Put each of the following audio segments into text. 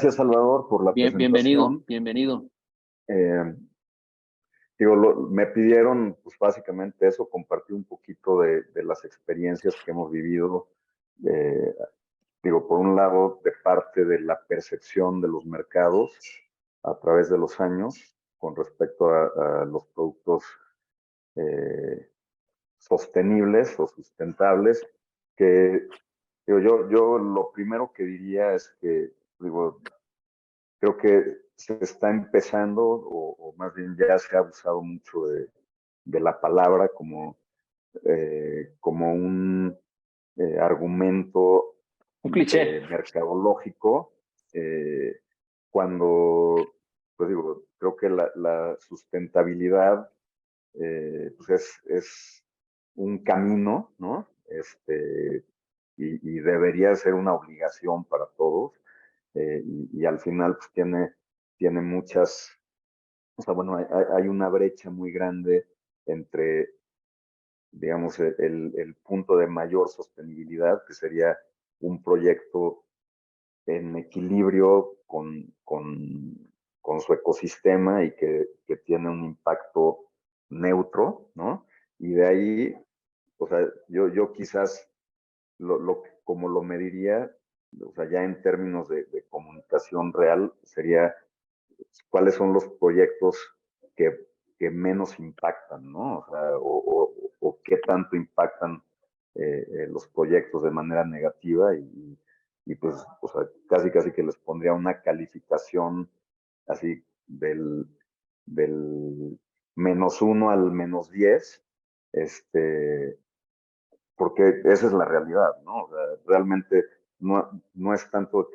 Gracias, Salvador, por la Bienvenido, presentación. bienvenido. Me pidieron, pues básicamente eso, compartir un poquito de las experiencias que hemos vivido. eh, por un lado, de parte de la percepción de los mercados a través de los años con respecto a los productos sostenibles o sustentables, que yo lo primero que diría es que, creo que se está empezando, o más bien ya se ha abusado mucho de la palabra como un argumento Un cliché. mercadológico, cuando, creo que la sustentabilidad pues es un camino, ¿no? Y debería ser una obligación para todos. Y al final pues tiene muchas, o sea, bueno, hay una brecha muy grande entre, digamos, el punto de mayor sostenibilidad, que sería un proyecto en equilibrio con su ecosistema y que tiene un impacto neutro, ¿no? Y de ahí, o sea, yo quizás como lo mediría, o sea, ya en términos de comunicación real, sería cuáles son los proyectos que menos impactan, ¿no? O sea, o qué tanto impactan los proyectos de manera negativa y pues, o sea, casi que les pondría una calificación así del -1 al -10, porque esa es la realidad, ¿no? O sea, realmente no es tanto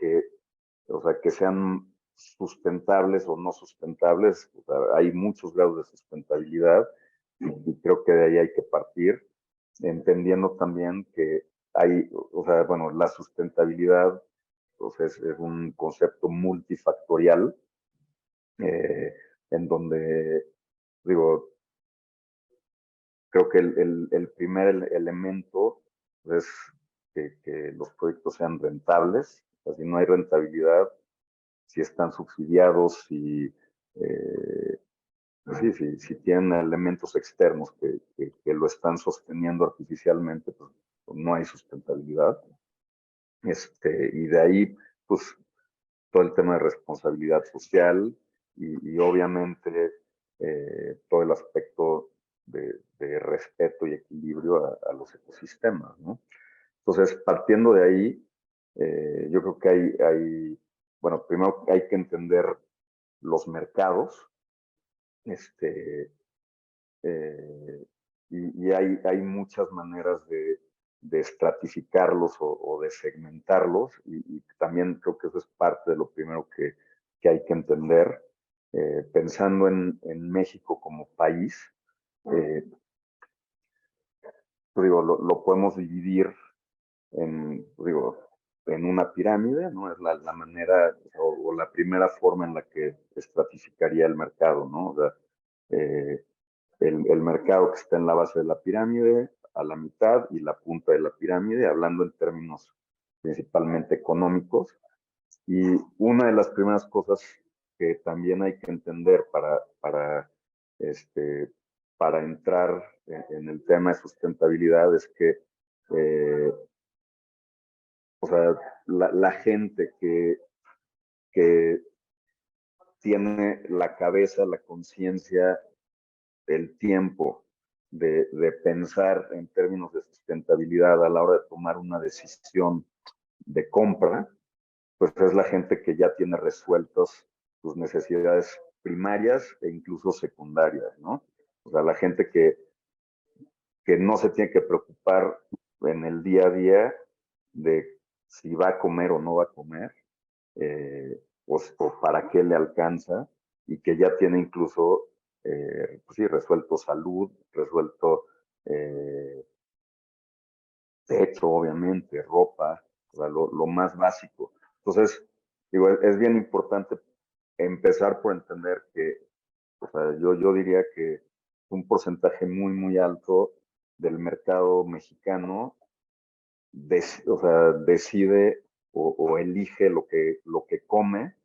o sea, que sean sustentables o no sustentables, o sea, hay muchos grados de sustentabilidad y creo que de ahí hay que partir, entendiendo también que o sea, bueno, la sustentabilidad pues es un concepto multifactorial, eh, en donde, digo, creo que el primer elemento es que los proyectos sean rentables. O sea, si no hay rentabilidad, si están subsidiados, si tienen elementos externos que lo están sosteniendo artificialmente, pues no hay sustentabilidad. Y de ahí, pues, todo el tema de responsabilidad social y obviamente todo el aspecto de respeto y equilibrio a los ecosistemas, ¿no? Entonces, partiendo de ahí, yo creo que bueno, primero hay que entender los mercados, eh, y hay muchas maneras de estratificarlos o de segmentarlos, y también creo que eso es parte de lo primero que hay que entender. Pensando en México como país, eh, lo podemos dividir en una pirámide, ¿no? Es la manera o la primera forma en la que estratificaría el mercado, ¿no? O sea, eh, el mercado que está en la base de la pirámide, a la mitad y la punta de la pirámide, hablando en términos principalmente económicos. Y una de las primeras cosas que también hay que entender este, para entrar en el tema de sustentabilidad es que, o sea, la gente que tiene la cabeza, la conciencia, el tiempo de pensar en términos de sustentabilidad a la hora de tomar una decisión de compra, pues es la gente que ya tiene resueltas sus necesidades primarias e incluso secundarias, ¿no? O sea, la gente que no se tiene que preocupar en el día a día de si va a comer o no va a comer, o para qué le alcanza, y que ya tiene incluso, pues sí, resuelto salud, resuelto techo, obviamente, ropa, o sea, lo más básico. Entonces, es bien importante empezar por entender que, o sea, yo diría que un porcentaje muy, muy alto del mercado mexicano o sea, decide o elige lo que come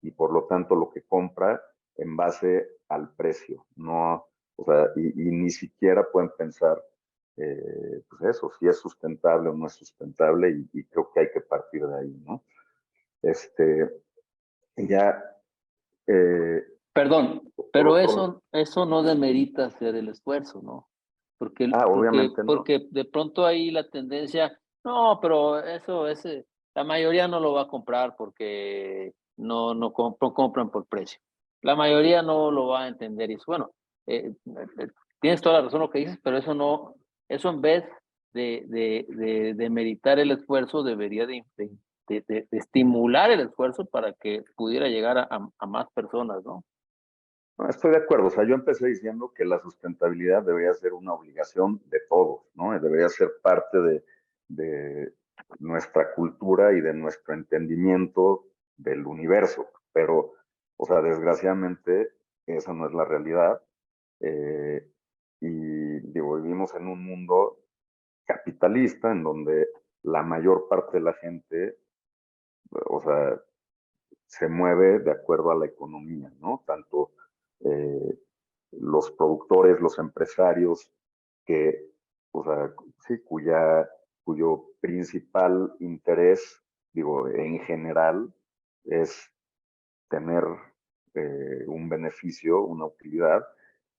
y por lo tanto lo que compra en base al precio, no, o sea, y ni siquiera pueden pensar, pues eso, si es sustentable o no es sustentable, y creo que hay que partir de ahí, ¿no? Ya, eh, Perdón, pero otro, eso no demerita hacer el esfuerzo, ¿no? obviamente no. Porque de pronto ahí la tendencia, no, pero eso, la mayoría no lo va a comprar porque no compran por precio. La mayoría no lo va a entender y eso, bueno, tienes toda la razón lo que dices, pero eso en vez de meritar el esfuerzo, debería de estimular el esfuerzo para que pudiera llegar a más personas, ¿no? No, estoy de acuerdo, o sea, yo empecé diciendo que la sustentabilidad debería ser una obligación de todos, ¿no? Debería ser parte de nuestra cultura y de nuestro entendimiento del universo, pero, o sea, desgraciadamente esa no es la realidad. eh, y digo, vivimos en un mundo capitalista en donde la mayor parte de la gente, o sea, se mueve de acuerdo a la economía, ¿no? Tanto eh, los productores, los empresarios, que, o sea, sí, cuyo principal interés, digo, en general, es tener un beneficio, una utilidad,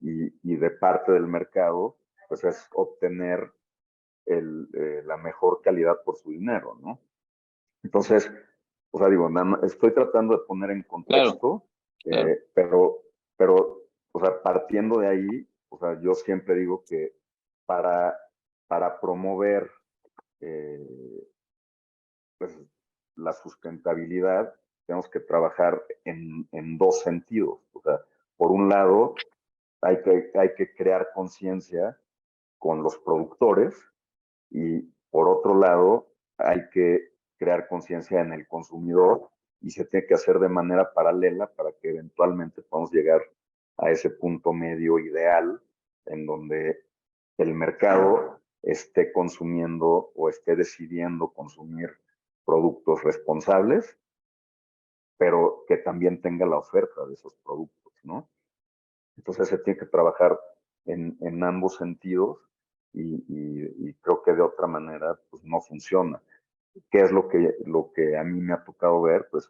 y de parte del mercado, pues es obtener la mejor calidad por su dinero, ¿no? Entonces, o sea, digo, estoy tratando de poner en Claro, contexto, claro. pero, o sea, partiendo de ahí, o sea, yo siempre digo que para, para promover eh, pues, la sustentabilidad, tenemos que trabajar en dos sentidos. O sea, por un lado, hay que crear conciencia con los productores, y por otro lado, hay que crear conciencia en el consumidor, y se tiene que hacer de manera paralela para que eventualmente podamos llegar a ese punto medio ideal en donde el mercado esté consumiendo o esté decidiendo consumir productos responsables, pero que también tenga la oferta de esos productos, ¿no? Entonces se tiene que trabajar en ambos sentidos, y creo que de otra manera pues no funciona. ¿Qué es lo que a mí me ha tocado ver? Pues,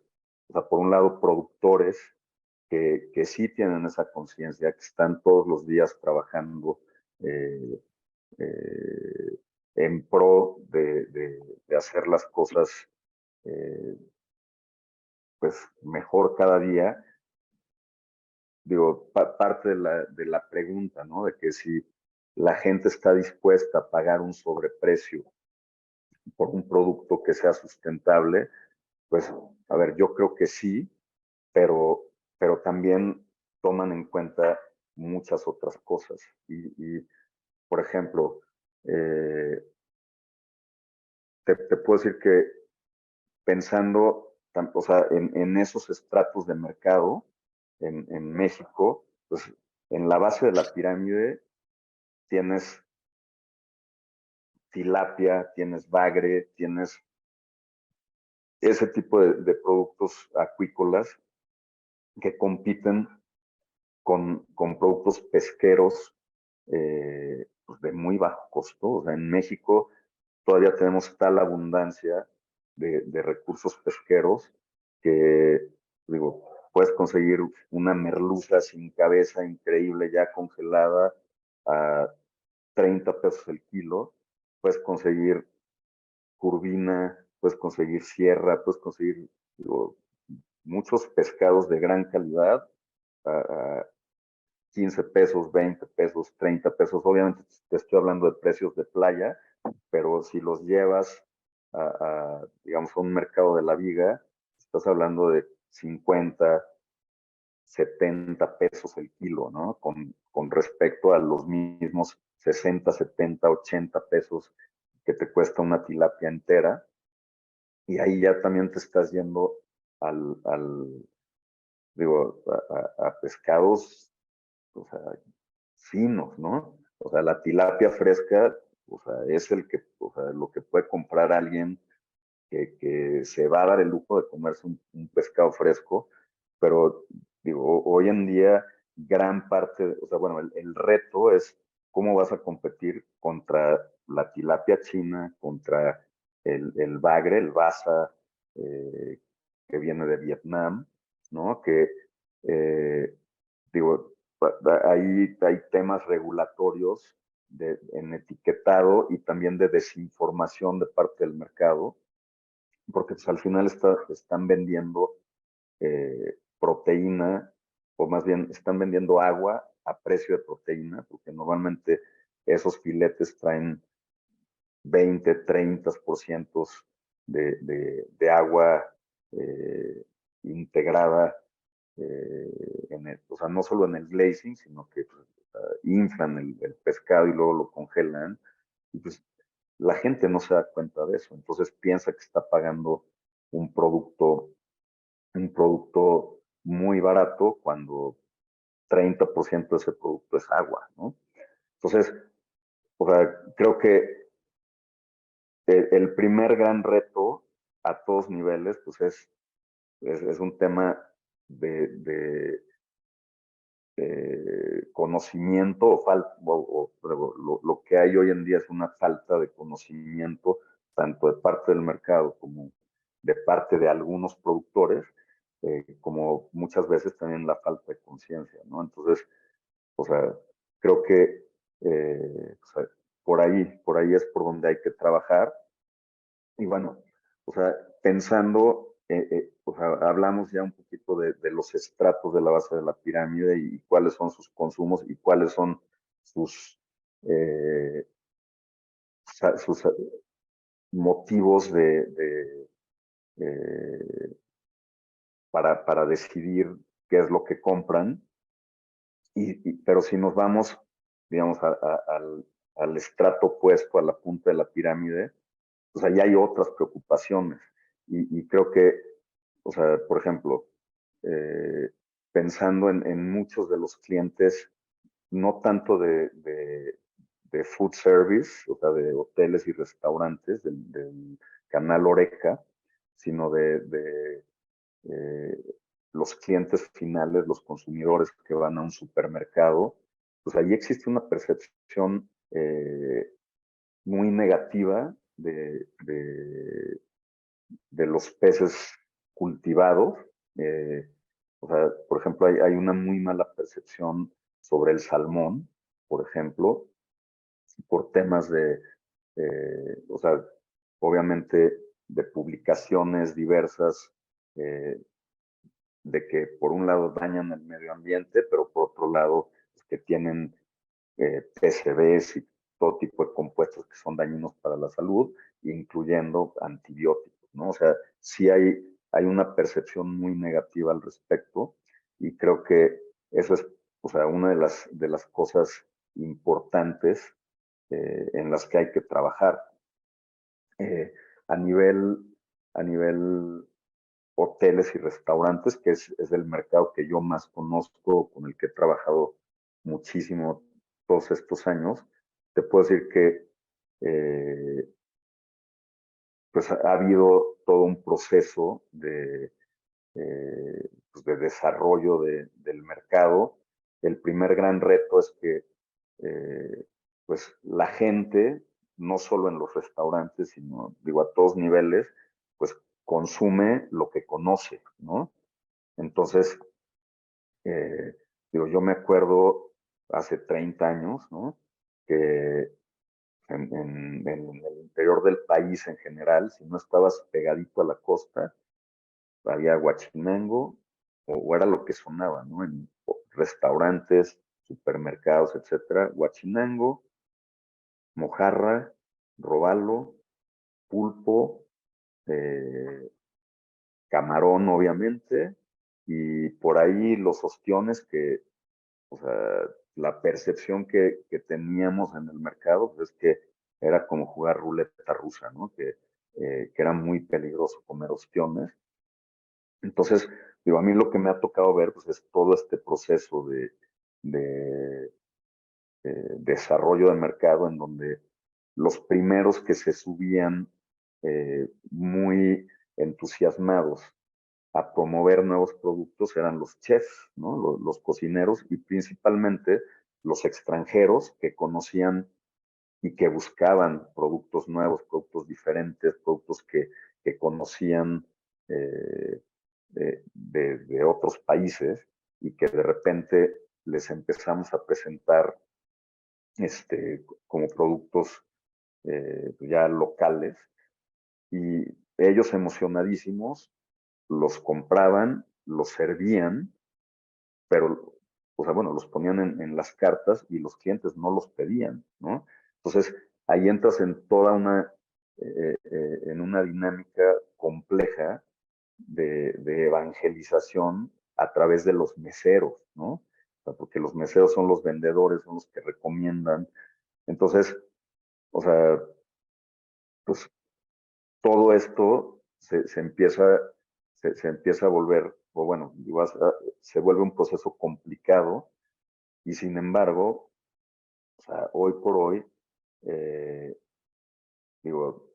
o sea, por un lado, productores que sí tienen esa conciencia, que están todos los días trabajando eh, eh, en pro de hacer las cosas eh, pues mejor cada día. Digo, parte de la pregunta, ¿no? De que si la gente está dispuesta a pagar un sobreprecio por un producto que sea sustentable, pues, a ver, yo creo que sí, pero también toman en cuenta muchas otras cosas. Por ejemplo, eh, te puedo decir que pensando, o sea, en esos estratos de mercado en México, pues en la base de la pirámide tienes tilapia, tienes bagre, tienes ese tipo de productos acuícolas que compiten con productos pesqueros pues de muy bajo costo. O sea, en México todavía tenemos tal abundancia de recursos pesqueros que, digo, puedes conseguir una merluza sin cabeza increíble ya congelada a 30 pesos el kilo, puedes conseguir curvina, puedes conseguir sierra, puedes conseguir, digo, muchos pescados de gran calidad a 15 pesos, 20 pesos, 30 pesos. Obviamente te estoy hablando de precios de playa, pero si los llevas digamos, a un mercado de la viga, estás hablando de 50, 70 pesos el kilo, ¿no? Con respecto a los mismos 60, 70, 80 pesos que te cuesta una tilapia entera. Y ahí ya también te estás yendo digo, a pescados, o sea, finos, ¿no? O sea, la tilapia fresca, o sea, es o sea, lo que puede comprar alguien que se va a dar el lujo de comerse un pescado fresco, pero digo, hoy en día gran parte, o sea, bueno, el reto es cómo vas a competir contra la tilapia china, contra el bagre, el basa, eh, que viene de Vietnam, ¿no? Que, digo, hay temas regulatorios en etiquetado y también de desinformación de parte del mercado, porque pues, al final están vendiendo proteína, o más bien están vendiendo agua a precio de proteína, porque normalmente esos filetes traen 20, 30% de agua integrada, o sea, no solo en el glazing, sino que pues, inflan el pescado y luego lo congelan. Y pues la gente no se da cuenta de eso, entonces piensa que está pagando un producto, un producto muy barato cuando 30% de ese producto es agua, ¿no? Entonces, o sea, creo que el primer gran reto a todos niveles, pues es un tema de conocimiento lo que hay hoy en día es una falta de conocimiento tanto de parte del mercado como de parte de algunos productores, como muchas veces también la falta de conciencia, ¿no? Entonces, o sea, creo que o sea, por ahí es por donde hay que trabajar. Y bueno, o sea, pensando, o sea, hablamos ya un poquito de los estratos de la base de la pirámide y cuáles son sus consumos y cuáles son sus, eh, sus motivos eh, para decidir qué es lo que compran. Pero si nos vamos, digamos, al estrato opuesto, a la punta de la pirámide, pues ahí hay otras preocupaciones. Y creo que, o sea, por ejemplo, eh, pensando en muchos de los clientes, no tanto de food service, o sea, de hoteles y restaurantes, del canal Oreca, sino de los clientes finales, los consumidores que van a un supermercado, pues ahí existe una percepción muy negativa de los peces cultivados. Eh, o sea, por ejemplo, hay una muy mala percepción sobre el salmón, por ejemplo, por temas o sea, obviamente de publicaciones diversas, eh, de que por un lado dañan el medio ambiente, pero por otro lado pues, que tienen PCBs y todo tipo de compuestos que son dañinos para la salud, incluyendo antibióticos, ¿no? O sea, sí hay una percepción muy negativa al respecto y creo que eso es, o sea, una de las cosas importantes en las que hay que trabajar. Eh, a nivel, a nivel hoteles y restaurantes, que es el mercado que yo más conozco, con el que he trabajado muchísimo todos estos años, te puedo decir que pues ha habido todo un proceso pues de desarrollo del mercado. El primer gran reto es que pues la gente, no solo en los restaurantes, sino digo a todos niveles, pues consume lo que conoce, ¿no? Entonces, eh, digo, yo me acuerdo hace 30 años, ¿no? Que en el interior del país en general, si no estabas pegadito a la costa, había guachinango o era lo que sonaba, ¿no? En restaurantes, supermercados, etcétera, guachinango, mojarra, robalo, pulpo, eh, camarón, obviamente, y por ahí los ostiones que, o sea, la percepción que teníamos en el mercado pues, es que era como jugar ruleta rusa, ¿no? Que era muy peligroso comer ostiones. Entonces, digo, a mí lo que me ha tocado ver pues, es todo este proceso de desarrollo de mercado en donde los primeros que se subían muy entusiasmados a promover nuevos productos eran los chefs, ¿no? Los cocineros y principalmente los extranjeros que conocían y que buscaban productos nuevos, productos diferentes, productos que conocían eh, de otros países y que de repente les empezamos a presentar como productos ya locales y ellos emocionadísimos los compraban, los servían, pero, o sea, bueno, los ponían en las cartas y los clientes no los pedían, ¿no? Entonces, ahí entras en toda en una dinámica compleja de evangelización a través de los meseros, ¿no? O sea, porque los meseros son los vendedores, son los que recomiendan. Entonces, o sea, pues todo esto se empieza a volver, o bueno, se vuelve un proceso complicado y sin embargo, o sea, hoy por hoy, eh, digo,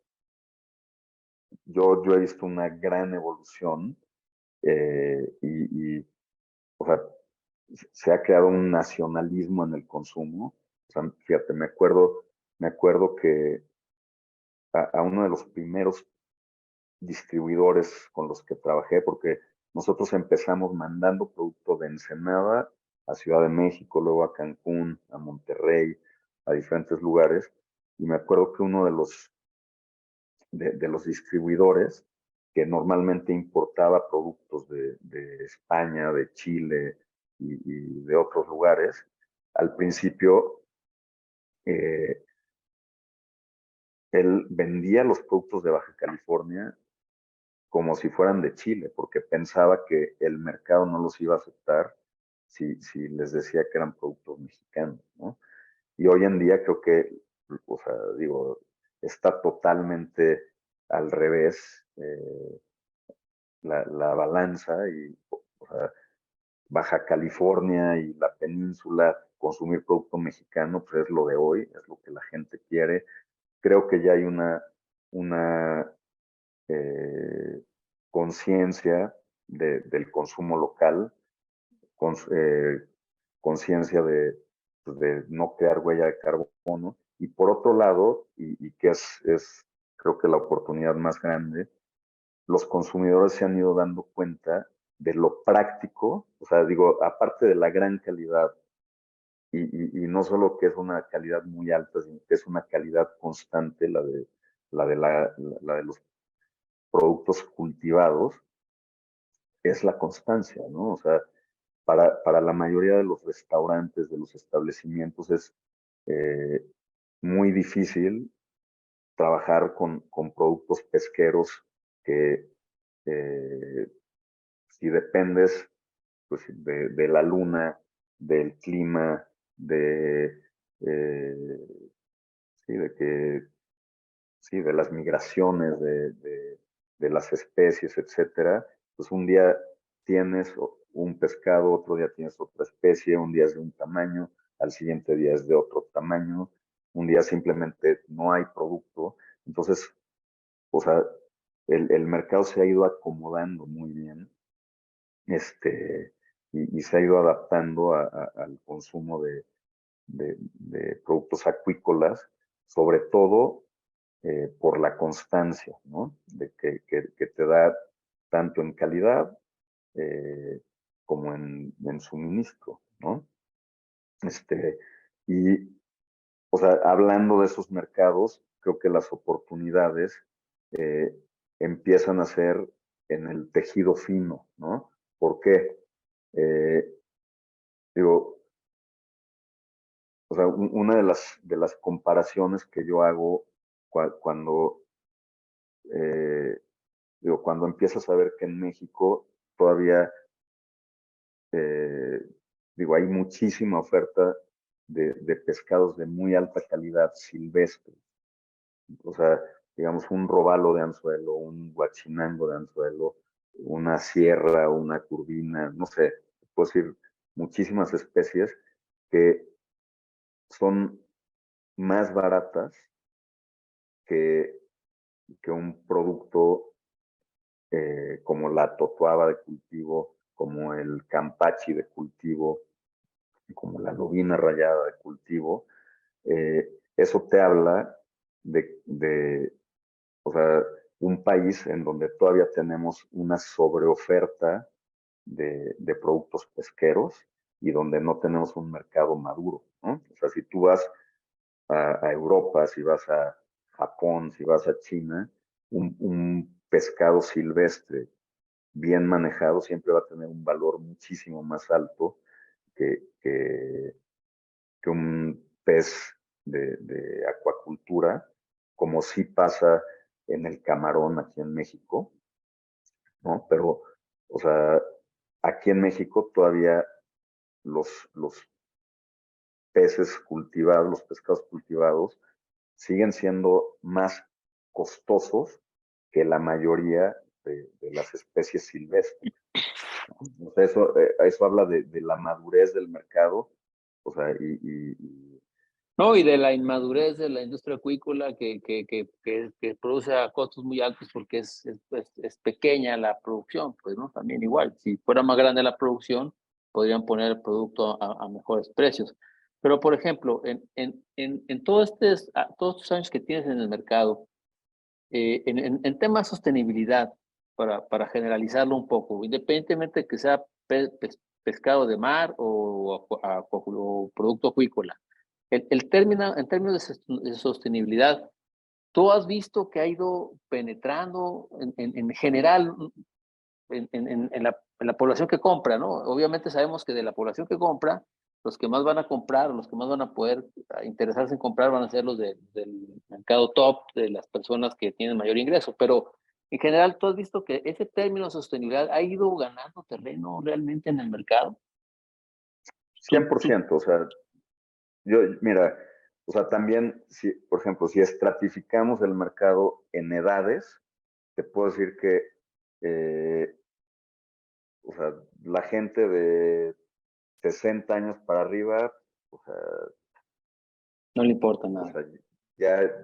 yo he visto una gran evolución o sea, se ha creado un nacionalismo en el consumo. O sea, fíjate, me acuerdo que a uno de los primeros distribuidores con los que trabajé, porque nosotros empezamos mandando producto de Ensenada a Ciudad de México, luego a Cancún, a Monterrey, a diferentes lugares, y me acuerdo que uno de los distribuidores que normalmente importaba productos de España, de Chile y de otros lugares, al principio eh, él vendía los productos de Baja California como si fueran de Chile, porque pensaba que el mercado no los iba a aceptar si les decía que eran productos mexicanos, ¿no? Y hoy en día creo que, o sea, digo, está totalmente al revés la balanza y o sea, Baja California y la península, consumir producto mexicano, pues es lo de hoy, es lo que la gente quiere. Creo que ya hay una eh, conciencia del consumo local, conciencia de no crear huella de carbono. Y por otro lado, y que es creo que la oportunidad más grande, los consumidores se han ido dando cuenta de lo práctico, o sea, digo, aparte de la gran calidad, y no solo que es una calidad muy alta, sino que es una calidad constante, la de los productos cultivados, es la constancia, ¿no? O sea, para la mayoría de los restaurantes, de los establecimientos, es eh, muy difícil trabajar con productos pesqueros que eh, si dependes pues, de la luna, del clima, de, eh, sí, de que, sí, de las migraciones, de las especies, etcétera, pues un día tienes un pescado, otro día tienes otra especie, un día es de un tamaño, al siguiente día es de otro tamaño, un día simplemente no hay producto. Entonces, o sea, el mercado se ha ido acomodando muy bien y se ha ido adaptando al consumo de productos acuícolas, sobre todo por la constancia, ¿no? De que te da tanto en calidad como en suministro, ¿no? Este, y, o sea, hablando de esos mercados, creo que las oportunidades eh, empiezan a ser en el tejido fino, ¿no? ¿Por qué? Eh, digo, o sea, una de las comparaciones que yo hago cuando, eh, digo, cuando empiezas a ver que en México todavía, eh, digo, hay muchísima oferta de pescados de muy alta calidad silvestre. O sea, digamos, un robalo de anzuelo, un guachinango de anzuelo, una sierra, una curvina, no sé, puedo decir muchísimas especies que son más baratas que que un producto como la totuaba de cultivo, como el campachi de cultivo, como la lubina rallada de cultivo, eso te habla de, o sea, un país en donde todavía tenemos una sobreoferta de productos pesqueros y donde no tenemos un mercado maduro, ¿no? O sea, si tú vas a Europa, si vas a Japón, si vas a China, un pescado silvestre bien manejado siempre va a tener un valor muchísimo más alto que un pez de acuacultura, como sí pasa en el camarón aquí en México, ¿no? Pero, o sea, aquí en México todavía los peces cultivados, los pescados cultivados, siguen siendo más costosos que la mayoría de las especies silvestres. ¿No? O sea, eso habla de la madurez del mercado, o sea, No, y de la inmadurez de la industria acuícola que produce a costos muy altos porque es pequeña la producción, pues, ¿no? También igual, si fuera más grande la producción, podrían poner el producto a mejores precios. Pero, por ejemplo, en todos estos años que tienes en el mercado, en temas de sostenibilidad, para generalizarlo un poco, independientemente de que sea pescado de mar o producto acuícola, en términos de sostenibilidad, ¿tú has visto que ha ido penetrando en general en la población que compra, ¿no? Obviamente sabemos que de la población que compra, los que más van a comprar, los que más van a poder interesarse en comprar van a ser los del mercado top, de las personas que tienen mayor ingreso, pero en general, ¿tú has visto que ese término de sostenibilidad ha ido ganando terreno realmente en el mercado? cien por Tú, ciento o sea, mira, o sea, también, si, por ejemplo, si estratificamos el mercado en edades, te puedo decir que, eh, o sea, la gente de 60 años para arriba, o sea, no le importa o nada. sea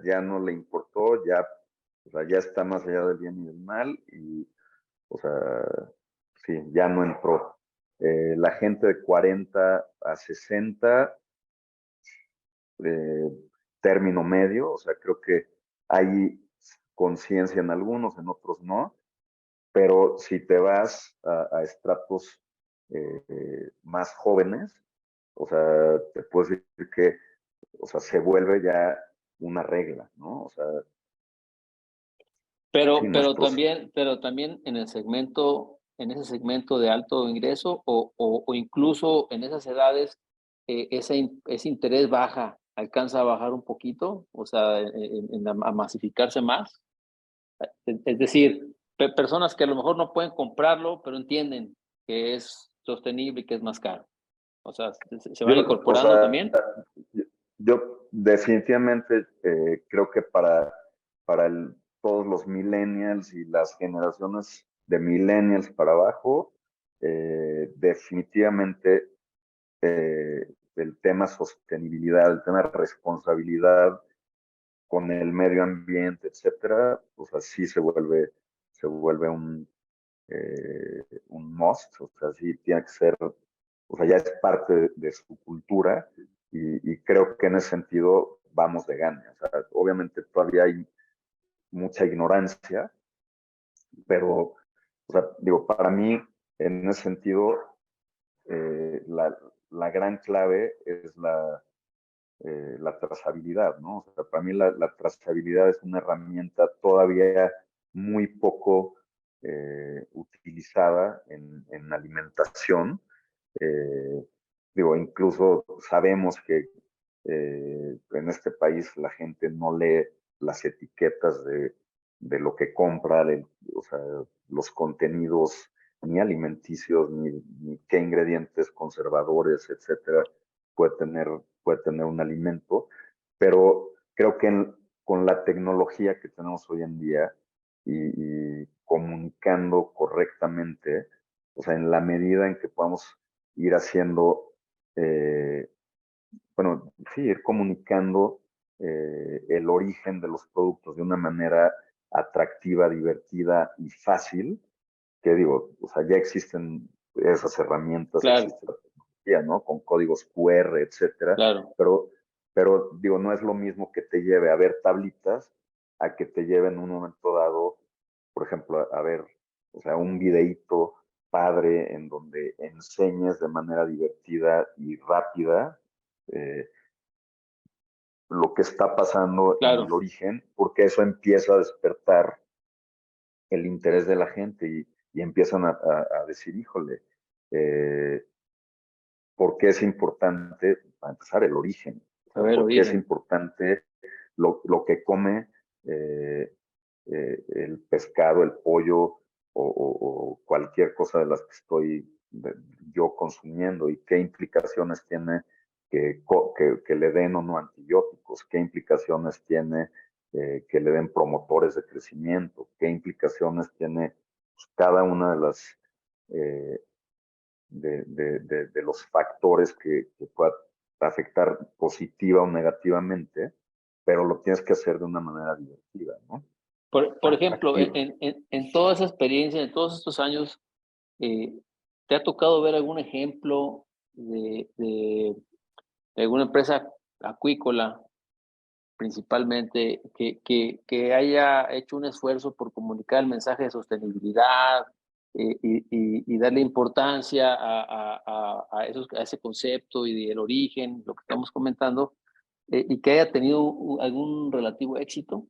ya no le importó, ya, o sea, ya está más allá del bien y del mal, y, o sea, sí, ya no entró. La gente de 40 a 60, eh, término medio, o sea, creo que hay conciencia en algunos, en otros no, pero si te vas a estratos más jóvenes, o sea, te puedo decir que, o sea, se vuelve ya una regla, ¿no? O sea, sí, nuestros, Pero también en ese segmento de alto ingreso o incluso en esas edades, ese interés baja, alcanza a bajar un poquito, o sea, a masificarse más. Es decir, personas que a lo mejor no pueden comprarlo, pero entienden que es sostenible y que es más caro. O sea, se van o incorporando sea, también. yo definitivamente creo que para todos los millennials y las generaciones de millennials para abajo, definitivamente el tema sostenibilidad, el tema responsabilidad con el medio ambiente, etcétera, pues así se vuelve un must, o sea, sí tiene que ser, o sea, ya es parte de su cultura y creo que en ese sentido vamos de gana. O sea, obviamente todavía hay mucha ignorancia, pero, o sea, digo, para mí, en ese sentido, la gran clave es la trazabilidad, ¿no? O sea, para mí la trazabilidad es una herramienta todavía muy poco utilizada en alimentación. Eh, Digo, incluso sabemos que en este país la gente no lee las etiquetas de lo que compra, o sea, los contenidos ni alimenticios, ni qué ingredientes conservadores, etcétera, puede tener, puede tener un alimento. Pero creo que con la tecnología que tenemos hoy en día y comunicando correctamente, o sea, en la medida en que podamos ir haciendo, eh, bueno, sí, ir comunicando el origen de los productos de una manera atractiva, divertida y fácil, que digo, o sea, ya existen esas herramientas, Claro, existe la tecnología, ¿no? Con códigos QR, etcétera, claro. pero, digo, no es lo mismo que te lleve a ver tablitas a que te lleve en un momento dado, por ejemplo, a ver, o sea, un videíto padre en donde enseñes de manera divertida y rápida eh, lo que está pasando en el Claro, origen, porque eso empieza a despertar el interés de la gente y empiezan a decir, híjole, eh, ¿por qué es importante, para empezar, el origen? O a sea, ver, ¿por qué es origen. importante lo que come el pescado, el pollo o cualquier cosa de las que estoy yo consumiendo y qué implicaciones tiene que le den o no antibióticos, qué implicaciones tiene que le den promotores de crecimiento, qué implicaciones tiene pues, cada una de las eh, de los factores que pueda afectar positiva o negativamente, pero lo tienes que hacer de una manera divertida, ¿no? Por ejemplo, Atractiva. en toda esa experiencia, en todos estos años, eh, ¿te ha tocado ver algún ejemplo de alguna empresa acuícola, principalmente, que haya hecho un esfuerzo por comunicar el mensaje de sostenibilidad y darle importancia a ese concepto y del origen, lo que estamos comentando, y que haya tenido algún relativo éxito?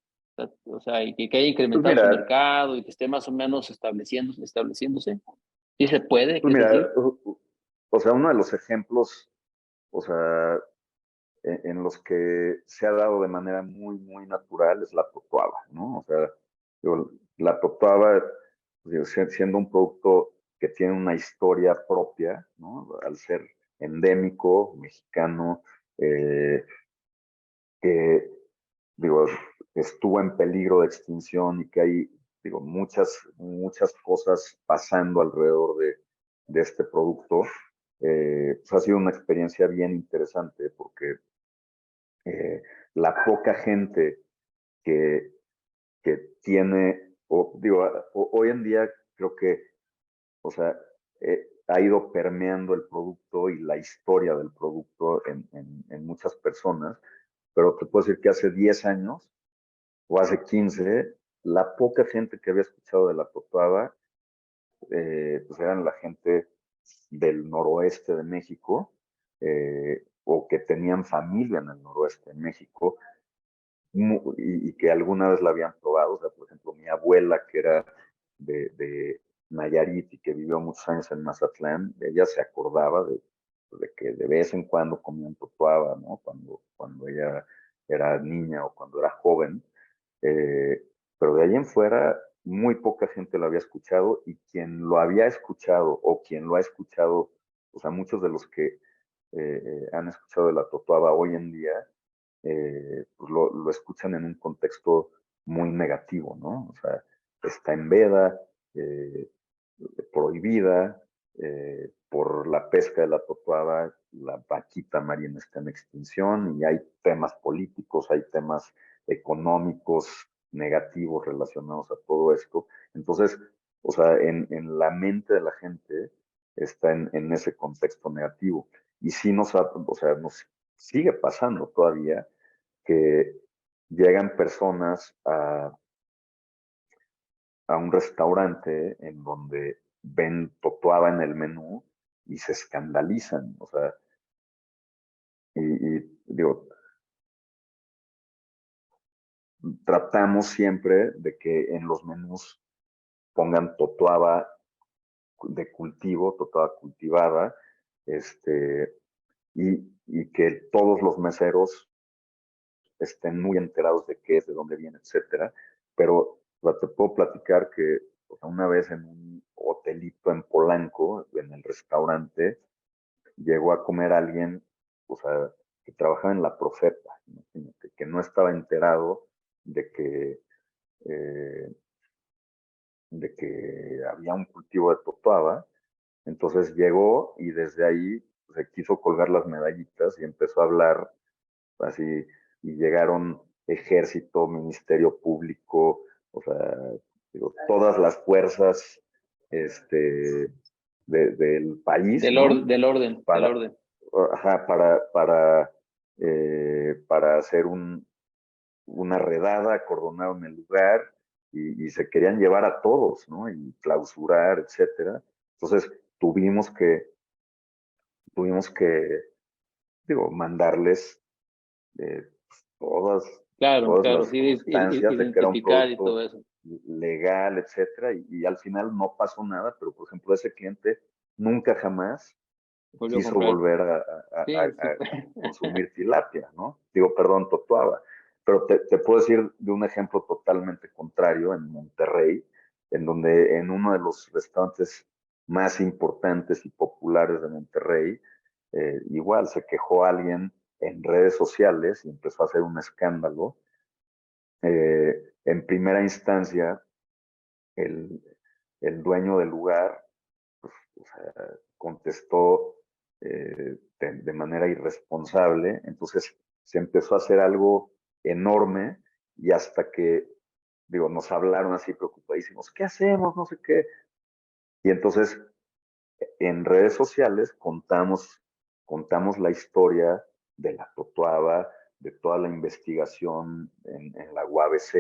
O sea, y que haya Pues incrementado su mira, mercado y que esté más o menos estableciéndose. ¿Sí se puede? pues ¿Qué es mira, decir? o sea, uno de los ejemplos, o sea, en los que se ha dado de manera muy, muy natural es la totuaba, ¿no? O sea, digo, la totuaba, digo, siendo un producto que tiene una historia propia, ¿no? Al ser endémico, mexicano, eh, que, digo, estuvo en peligro de extinción y que hay, digo, muchas cosas pasando alrededor de este producto, pues ha sido una experiencia bien interesante porque eh, la poca gente que, que tiene, o, digo, hoy en día creo que, o sea, ha ido permeando el producto y la historia del producto en muchas personas, pero te puedo decir que hace 10 años o hace 15, la poca gente que había escuchado de la totuaba, pues eran la gente del noroeste de México, o que tenían familia en el noroeste de México, y que alguna vez la habían probado. O sea, por ejemplo, mi abuela, que era de Nayarit y que vivió muchos años en Mazatlán, ella se acordaba de que de vez en cuando comían totuaba, ¿no? Cuando ella era niña o cuando era joven. Eh, pero de ahí en fuera, muy poca gente lo había escuchado y quien lo había escuchado o quien lo ha escuchado, o sea, muchos de los que han escuchado de la totuaba hoy en día, pues lo escuchan en un contexto muy negativo, ¿no? O sea, está en veda, eh, prohibida, por la pesca de la totuaba, la vaquita marina está en extinción y hay temas políticos, hay temas económicos negativos relacionados a todo esto. Entonces, o sea, la mente de la gente está en ese contexto negativo. Y sí o sea, nos sigue pasando todavía que llegan personas a un restaurante en donde ven totuaba en el menú y se escandalizan. O sea, digo, tratamos siempre de que en los menús pongan totuaba de cultivo, totuaba cultivada, este, y que todos los meseros estén muy enterados de qué es, de dónde viene, etcétera. Pero te puedo platicar que, o sea, una vez en un hotelito en Polanco, en el restaurante, llegó a comer alguien, o sea, que trabajaba en la Profeta, imagínate, que no estaba enterado de que, eh, de que había un cultivo de totuaba. Entonces llegó y desde ahí se quiso colgar las medallitas y empezó a hablar así, y llegaron ejército, ministerio público, o sea, digo, todas las fuerzas este, del país, ¿no? Del orden, del Para, orden. ajá, para hacer una redada, acordonaron el lugar y se querían llevar a todos, ¿no? Y clausurar, etcétera. Entonces tuvimos que, digo, mandarles todas, Claro, todas claro, las sí, constancias de que era un identificar y todo producto eso. legal, etcétera, y al final no pasó nada, pero por ejemplo ese cliente nunca jamás Volvió a quiso comprar. volver Sí, súper. a consumir tilapia, ¿no? Digo, perdón, totuaba. Pero te puedo decir de un ejemplo totalmente contrario en Monterrey, en donde en uno de los restaurantes más importantes y populares de Monterrey, igual se quejó alguien en redes sociales y empezó a hacer un escándalo. En primera instancia, el, el dueño del lugar o sea, contestó de manera irresponsable, entonces se empezó a hacer algo enorme y hasta que, digo, nos hablaron así preocupadísimos, ¿qué hacemos? No sé qué. Y entonces en redes sociales contamos la historia de la totuaba, de toda la investigación en la UABC,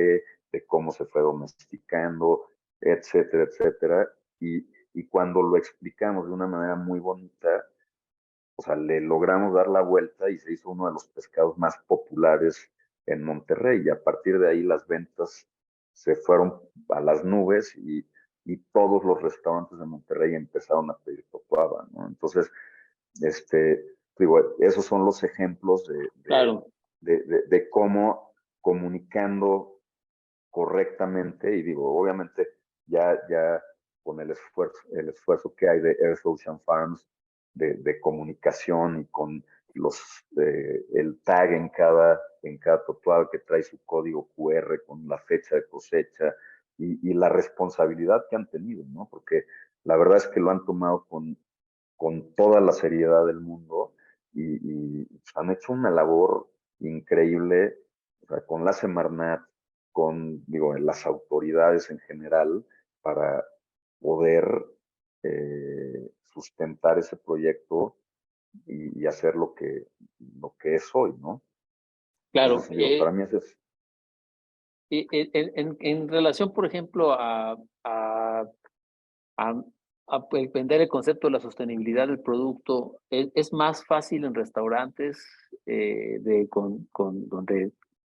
de cómo se fue domesticando, etcétera, etcétera. Y cuando lo explicamos de una manera muy bonita, o sea, le logramos dar la vuelta y se hizo uno de los pescados más populares en Monterrey. Y a partir de ahí las ventas se fueron a las nubes y todos los restaurantes de Monterrey empezaron a pedir totuaba, ¿no? Entonces, digo, esos son los ejemplos Claro, de cómo comunicando correctamente, y digo, obviamente ya con el esfuerzo que hay de Earth Ocean Farms de comunicación y con el tag en cada totuado que trae su código QR con la fecha de cosecha y la responsabilidad que han tenido, ¿no? Porque la verdad es que lo han tomado con toda la seriedad del mundo y han hecho una labor increíble, o sea, con la Semarnat, digo, las autoridades en general, para poder sustentar ese proyecto y hacer lo que es hoy, ¿no? claro. Entonces, digo, para mí eso es. En relación, por ejemplo, a, pues, vender el concepto de la sostenibilidad del producto, es más fácil en restaurantes donde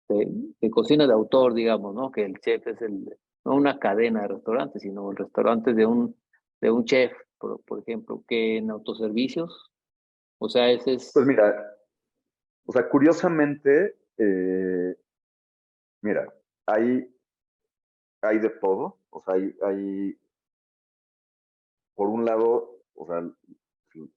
de cocina de autor, digamos, ¿no? Que el chef es no una cadena de restaurantes, sino el restaurante de un chef, por ejemplo, que en autoservicios. O sea, ese Pues es, mira, o sea, curiosamente, mira, hay de todo, o sea, por un lado, o sea,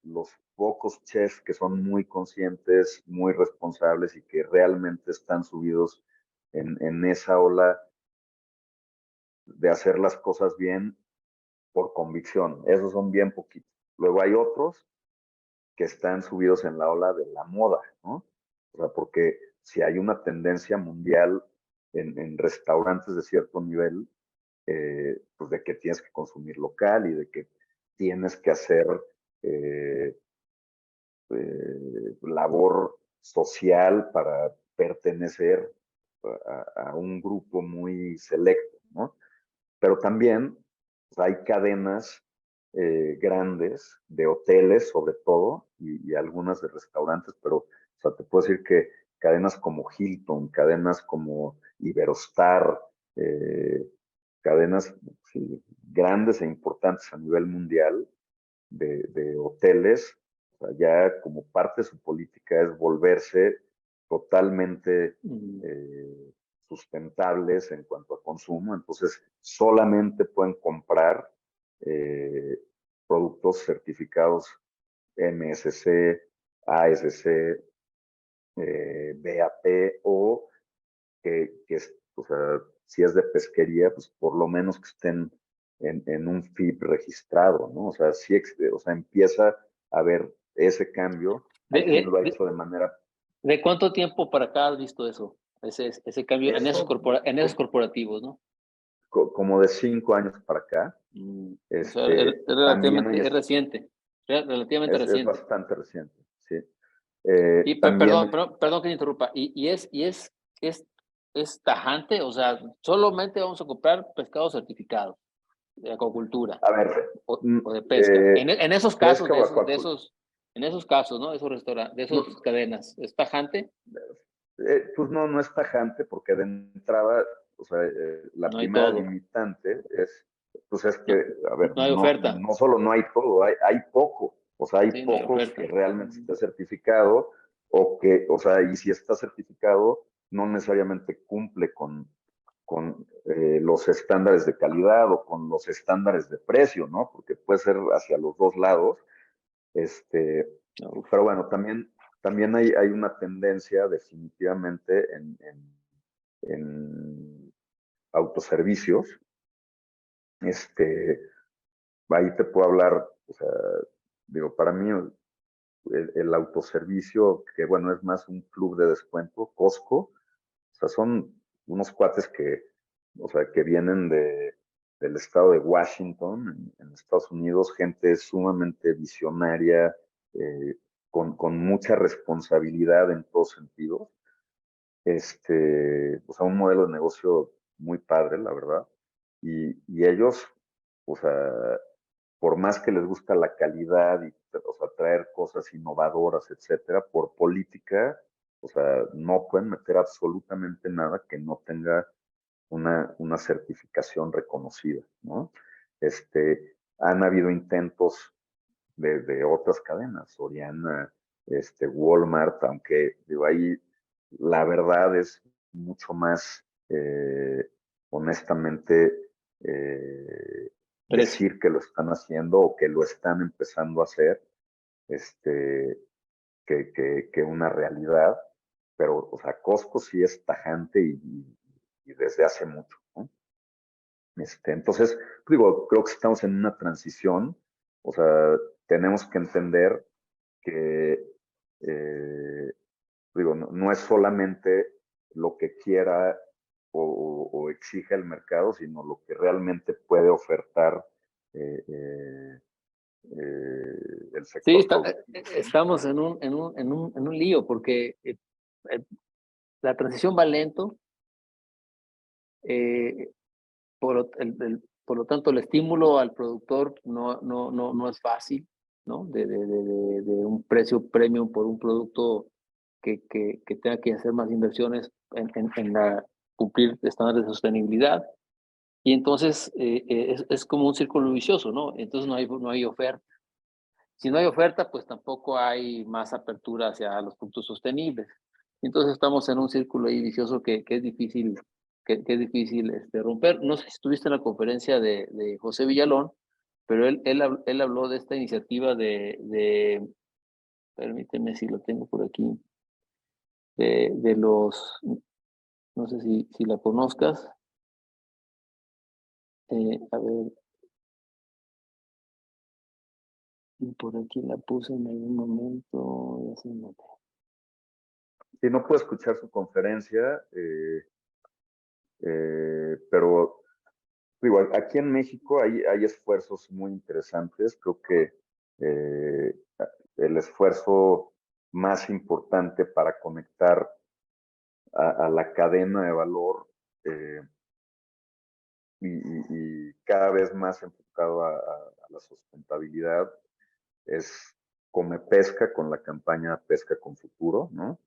los pocos chefs que son muy conscientes, muy responsables y que realmente están subidos en esa ola de hacer las cosas bien por convicción. Esos son bien poquitos. Luego hay otros que están subidos en la ola de la moda, ¿no? O sea, porque si hay una tendencia mundial en restaurantes de cierto nivel, pues de que tienes que consumir local y de que tienes que hacer eh, labor social para pertenecer a un grupo muy selecto, ¿no? Pero también pues, hay cadenas grandes de hoteles, sobre todo, y algunas de restaurantes, pero o sea, te puedo decir que cadenas como Hilton, cadenas como Iberostar, eh, cadenas sí, grandes e importantes a nivel mundial de hoteles, o sea, ya como parte de su política es volverse totalmente mm, sustentables en cuanto a consumo, entonces solamente pueden comprar eh, productos certificados MSC, ASC, BAP o o sea, si es de pesquería, pues por lo menos que estén en un FIP registrado, ¿no? O sea, sí, o sea, empieza a haber ese cambio. de, Aquí de, lo ha de, hecho de manera. ¿De cuánto tiempo para acá has visto eso? Ese cambio en Eso, en esos corporativos, ¿no? como de 5 años para acá. O sea, También relativamente, es reciente, relativamente es reciente. bastante reciente, sí. Y También, perdón que te interrumpa, es tajante, o sea, solamente vamos a comprar pescado certificado de acuacultura a ver, o de pesca. En esos casos, pesca o acuacultura. en esos casos, ¿no? Esos restaurantes, de No, esas cadenas, ¿es tajante? pues no es tajante porque de entrada, o sea, la No hay primera todo, limitante es, pues es que, no, a ver, no hay oferta, no solo no hay todo, hay poco, o sea, hay sí, no hay poco que oferta. realmente esté certificado o que, o sea, y si está certificado, no necesariamente cumple con los estándares de calidad o con los estándares de precio, ¿no? Porque puede ser hacia los dos lados. Este, Uf, pero bueno, también hay una tendencia definitivamente en autoservicios. Este, ahí te puedo hablar, o sea, digo, para mí el autoservicio, que bueno, es más un club de descuento, Costco, o sea, son unos cuates que, o sea, que vienen del estado de Washington, en Estados Unidos, gente sumamente visionaria, con mucha responsabilidad en todos sentidos. O sea, un modelo de negocio muy padre, la verdad. Y ellos, o sea, por más que les gusta la calidad y, o sea, traer cosas innovadoras, etcétera, por política, o sea, no pueden meter absolutamente nada que no tenga una certificación reconocida, ¿no? Han habido intentos de otras cadenas, Soriana, Walmart, aunque digo, ahí la verdad es mucho más, honestamente, precio. decir que lo están haciendo o que lo están empezando a hacer, este, que una realidad, pero, o sea, Costco sí es tajante y desde hace mucho, ¿no? Entonces, digo, creo que estamos en una transición, o sea, tenemos que entender que, digo, no es solamente lo que quiera o exige el mercado, sino lo que realmente puede ofertar eh, eh, el Sí, sector productivo. estamos en un lío porque eh, la transición va lento, eh, por lo tanto el estímulo al productor no es fácil, ¿no? De un precio premium por un producto que tenga que hacer más inversiones cumplir estándares de sostenibilidad. Y entonces es como un círculo vicioso, ¿no? Entonces no hay oferta. Si no hay oferta, pues tampoco hay más apertura hacia los puntos sostenibles. Entonces estamos en un círculo ahí vicioso que es difícil, que es difícil romper. No sé si estuviste en la conferencia de José Villalón, pero él habló de esta iniciativa permíteme si lo tengo por aquí, de los, no sé si la conozcas, a ver, por aquí la puse en algún momento, ya se me olvidó. Si no puedo escuchar su conferencia, pero digo, aquí en México hay esfuerzos muy interesantes. Creo que eh, el esfuerzo más importante para conectar a la cadena de valor eh, y cada vez más enfocado a la sustentabilidad es Come Pesca con la campaña Pesca con Futuro, ¿no?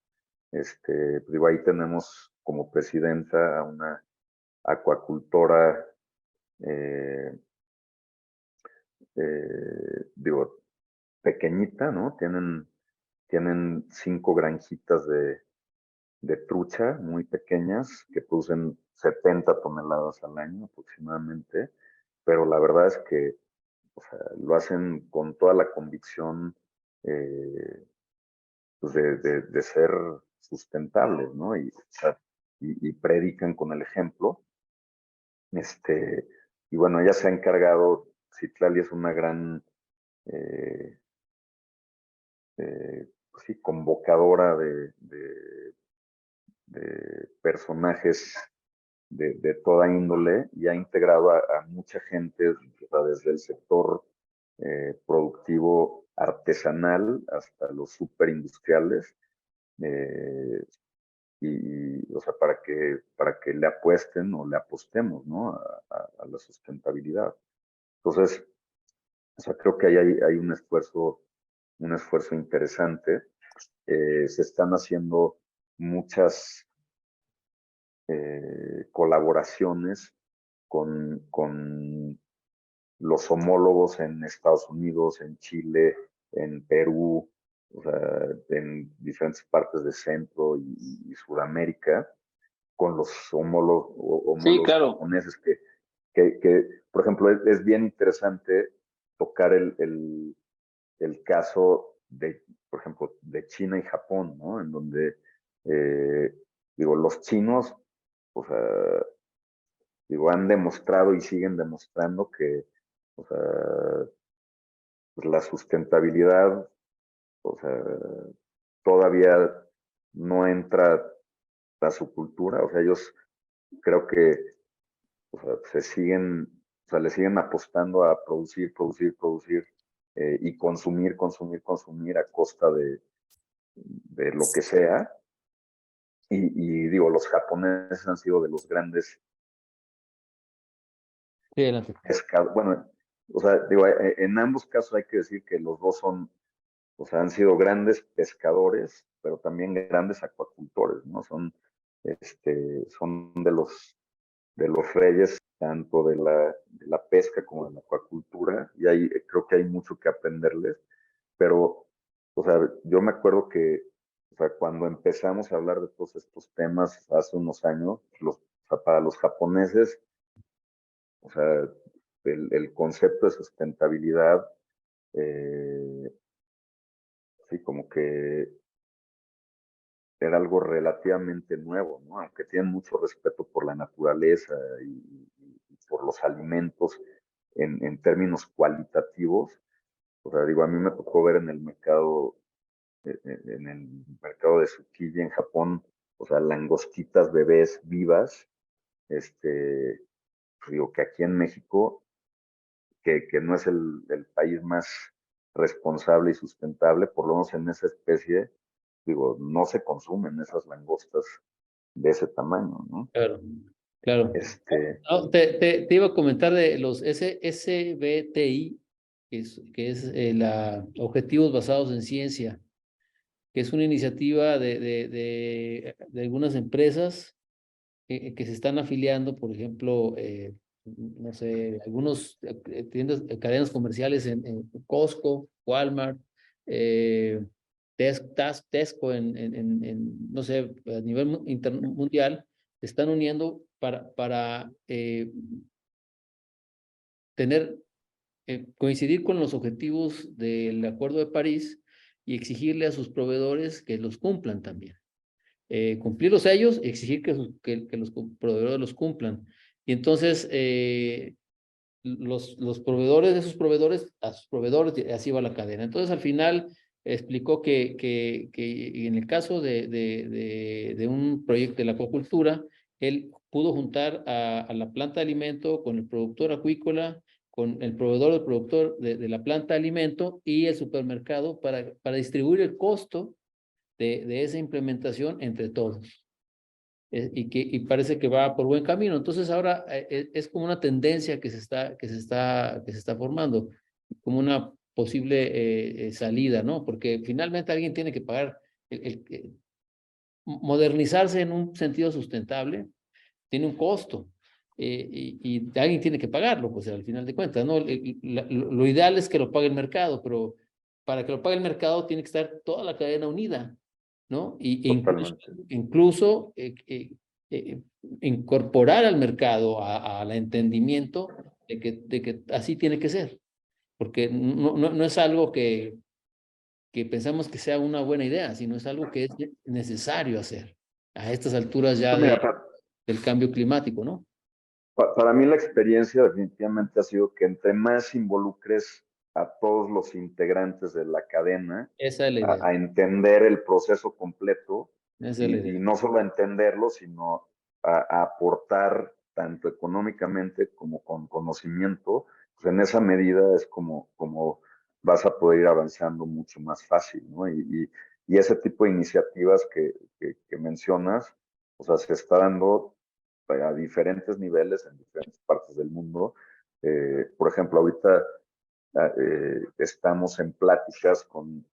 Digo, ahí tenemos como presidenta a una acuacultora, eh, digo, pequeñita, ¿no? Tienen 5 granjitas de trucha muy pequeñas que producen 70 toneladas al año aproximadamente, pero la verdad es que, o sea, lo hacen con toda la convicción pues de ser sustentables, ¿no? O sea, y predican con el ejemplo. Y bueno, ella se ha encargado, Citlali es una gran eh, pues sí, convocadora de personajes de toda índole y ha integrado a mucha gente, o sea, desde el sector productivo artesanal hasta los superindustriales, eh, o sea, para que le apuesten o le apostemos, ¿no? A la sustentabilidad. Entonces, o sea, creo que ahí hay un esfuerzo interesante. Se están haciendo muchas colaboraciones con los homólogos en Estados Unidos, en Chile, en Perú, o sea, en diferentes partes de Centro y Sudamérica, con los Sí, homólogos claro. japoneses que, por ejemplo, es bien interesante tocar el caso de, por ejemplo, de China y Japón, ¿no? En donde, eh, digo, los chinos, o sea, digo, han demostrado y siguen demostrando que, o sea, pues la sustentabilidad, o sea, todavía no entra a su cultura, o sea, ellos creo que, o sea, o sea, le siguen apostando a producir, producir, producir y consumir, consumir, consumir a costa de lo que sea. Y digo, los japoneses han sido de los grandes Sí, adelante. pescadores. Bueno, o sea, digo, en ambos casos hay que decir que los dos son, o sea, han sido grandes pescadores, pero también grandes acuacultores, ¿no? Son de los reyes tanto de la pesca como de la acuacultura, y ahí creo que hay mucho que aprenderles, pero, o sea, yo me acuerdo que, o sea, cuando empezamos a hablar de todos estos temas hace unos años, o sea, para los japoneses, o sea, el concepto de sustentabilidad, eh, sí, como que era algo relativamente nuevo, ¿no? Aunque tienen mucho respeto por la naturaleza y por los alimentos en términos cualitativos. O sea, digo, a mí me tocó ver en el mercado de Tsukiji en Japón, o sea, langostitas bebés vivas, pues digo que aquí en México, que no es el país más responsable y sustentable, por lo menos en esa especie, digo, no se consumen esas langostas de ese tamaño, ¿no? Claro, claro. No, te iba a comentar de los SBTI, que es Objetivos Basados en Ciencia, que es una iniciativa de algunas empresas que se están afiliando, por ejemplo, no sé, algunos tiendas, cadenas comerciales en Costco, Walmart, eh, Tesco no sé, a nivel mundial, se están uniendo para tener, coincidir con los objetivos del Acuerdo de París y exigirle a sus proveedores que los cumplan también. Cumplirlos a ellos y exigir que los proveedores los cumplan. Y entonces, los proveedores de sus proveedores, a sus proveedores, y así va la cadena. Entonces, al final, explicó que en el caso de un proyecto de la acuacultura, él pudo juntar a la planta de alimento con el productor acuícola, con el proveedor del productor de la planta de alimento y el supermercado para distribuir el costo de esa implementación entre todos. Y parece que va por buen camino. Entonces ahora es como una tendencia que se está formando, como una posible salida, ¿no? Porque finalmente alguien tiene que pagar, modernizarse en un sentido sustentable tiene un costo. Y alguien tiene que pagarlo, pues al final de cuentas, ¿no? Lo ideal es que lo pague el mercado, pero para que lo pague el mercado tiene que estar toda la cadena unida, ¿no? E incluso, Totalmente. incluso eh, incorporar al mercado al entendimiento de que así tiene que ser, porque no es algo que pensamos que sea una buena idea, sino es algo que es necesario hacer a estas alturas ya Mira, del cambio climático, ¿no? para mí la experiencia definitivamente ha sido que entre más involucres a todos los integrantes de la cadena Esa es la idea. a entender el proceso completo Esa es la y idea. no solo a entenderlo, sino a aportar tanto económicamente como con conocimiento, pues en esa medida es como vas a poder ir avanzando mucho más fácil, ¿no? Y ese tipo de iniciativas que mencionas, o sea, se está dando a diferentes niveles en diferentes partes del mundo. Por ejemplo, ahorita estamos en pláticas con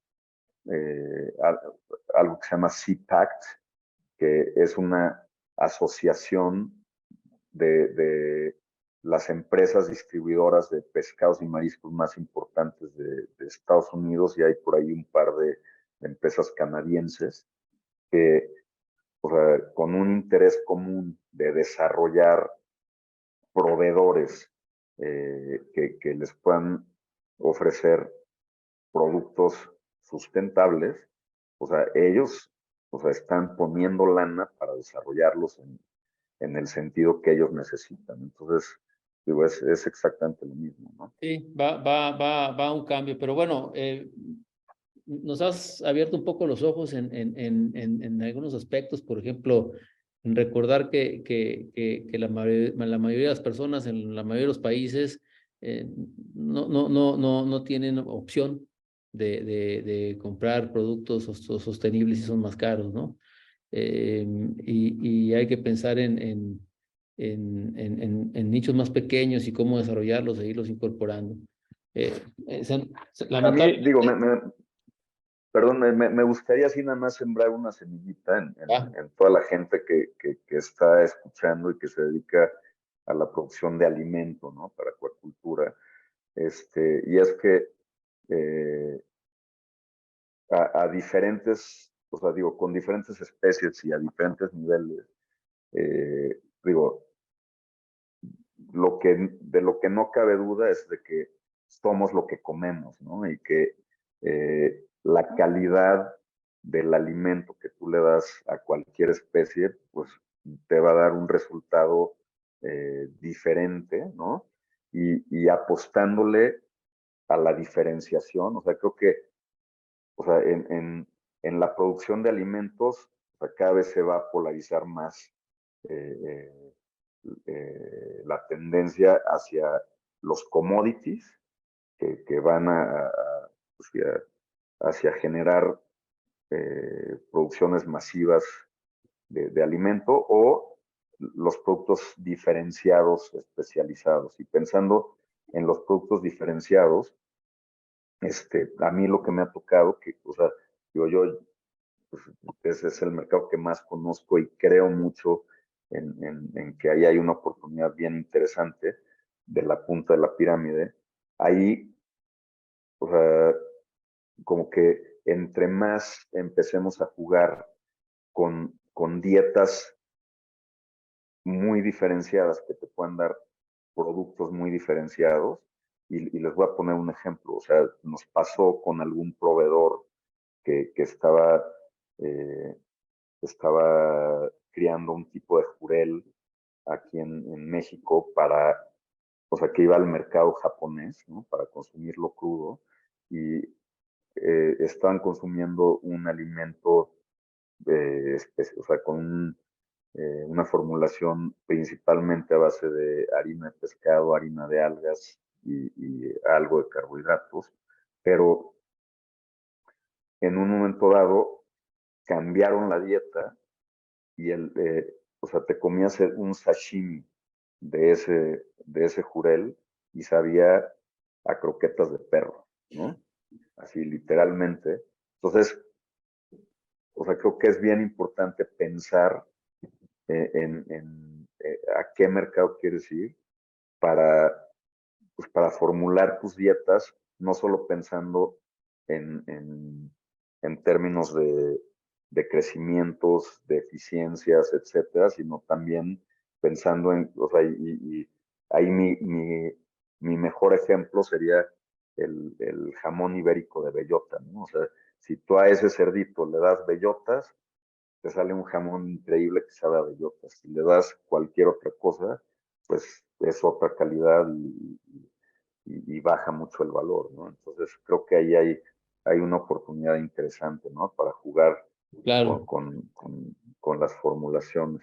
eh, algo que se llama CPACT, que es una asociación de las empresas distribuidoras de pescados y mariscos más importantes de Estados Unidos, y hay por ahí un par de empresas canadienses que, o sea, con un interés común de desarrollar proveedores que les puedan ofrecer productos sustentables, o sea, ellos, o sea, están poniendo lana para desarrollarlos en el sentido que ellos necesitan. Entonces, digo, es exactamente lo mismo, ¿no? Sí, va un cambio, pero bueno, nos has abierto un poco los ojos en algunos aspectos, por ejemplo, en recordar que la mayoría de las personas en la mayoría de los países no tienen opción de comprar productos sostenibles y son más caros, ¿no? Y hay que pensar en nichos más pequeños y cómo desarrollarlos e irlos incorporando. Eh, A mí, digo, lamentablemente, perdón, me gustaría así nada más sembrar una semillita ah, en toda la gente que está escuchando y que se dedica a la producción de alimento, ¿no? Para acuacultura. Y es que eh, a diferentes, o sea, digo, con diferentes especies y a diferentes niveles, digo, de lo que no cabe duda es de que somos lo que comemos, ¿no? Y que la calidad del alimento que tú le das a cualquier especie, pues te va a dar un resultado diferente, ¿no? Y apostándole a la diferenciación, o sea, creo que, o sea, en la producción de alimentos, o sea, cada vez se va a polarizar más eh, eh, la tendencia hacia los commodities que van pues, hacia generar producciones masivas de alimento o los productos diferenciados, especializados. Y pensando en los productos diferenciados, a mí lo que me ha tocado, que, o sea, digo, yo, pues, ese es el mercado que más conozco y creo mucho en que ahí hay una oportunidad bien interesante de la punta de la pirámide. Ahí, o sea, como que entre más empecemos a jugar con dietas muy diferenciadas que te puedan dar productos muy diferenciados, y les voy a poner un ejemplo, o sea, nos pasó con algún proveedor que eh, estaba criando un tipo de jurel aquí en México para, o sea, que iba al mercado japonés, ¿no? Para consumirlo crudo, y estaban consumiendo un alimento, o sea, con una formulación principalmente a base de harina de pescado, harina de algas y algo de carbohidratos, pero en un momento dado cambiaron la dieta y o sea, te comías un sashimi de ese jurel y sabía a croquetas de perro, ¿no? Así literalmente. Entonces, o sea, creo que es bien importante pensar a qué mercado quieres ir para, pues, para formular tus dietas, no solo pensando en, en, en términos de crecimientos, de eficiencias, etcétera, sino también pensando o sea, y ahí mi mejor ejemplo sería el jamón ibérico de bellota, ¿no? O sea, si tú a ese cerdito le das bellotas, te sale un jamón increíble que sabe a bellotas. Si le das cualquier otra cosa, pues es otra calidad y baja mucho el valor, ¿no? Entonces creo que ahí hay una oportunidad interesante, ¿no? Para jugar con, claro. con, con, con las formulaciones.